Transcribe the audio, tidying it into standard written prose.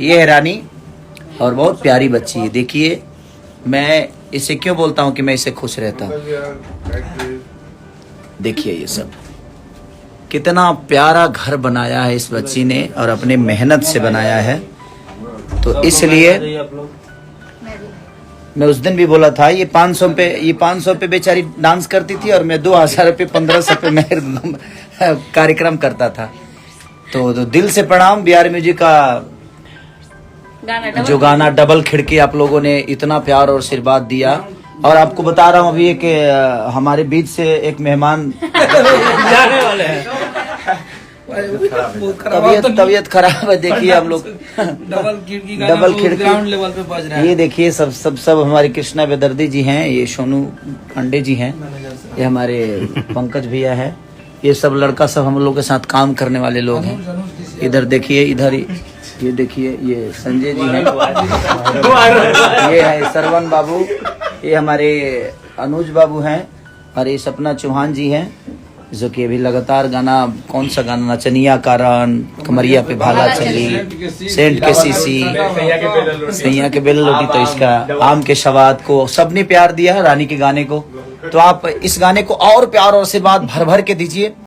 ये है रानी और बहुत प्यारी बच्ची है। देखिए मैं इसे क्यों बोलता हूँ कि मैं इसे खुश रहता हूँ। देखिए ये सब कितना प्यारा घर बनाया है इस बच्ची ने और अपने मेहनत से बनाया है। तो इसलिए मैं उस दिन भी बोला था ये 500 पे बेचारी डांस करती थी और मैं 2000 पे 1500 पे मैं कार्यक्रम करता था। तो दिल से प्रणाम बिहार म्यूजिक का जो गाना डबल खिड़की आप लोगों ने इतना प्यार और आशीर्वाद दिया। और आपको बता रहा हूँ अभी कि हमारे बीच से एक मेहमान जाने वाले हैं। तबीयत खराब है। देखिए हम लोग डबल खिड़की ग्राउंड लेवल पे बज रहा है। ये देखिए सब हमारे कृष्णा बेदर्दी जी हैं, ये सोनू पांडे जी हैं, ये हमारे पंकज भैया है, ये सब लड़का सब हम लोग के साथ काम करने वाले लोग हैं। इधर देखिए, इधर ये देखिए ये संजय जी हैं, ये है सरवन बाबू, ये हमारे अनुज बाबू हैं और ये सपना चौहान जी हैं जो कि अभी लगातार गाना कौन सा गाना नचनिया का रन, कमरिया पे भाला चली, सेंट के सीसी, सैया के बेल लोटी, तो इसका आम के शवाद को सबने प्यार दिया रानी के गाने को। तो आप इस गाने को और प्यार और आशीर्वाद भर भर के दीजिए।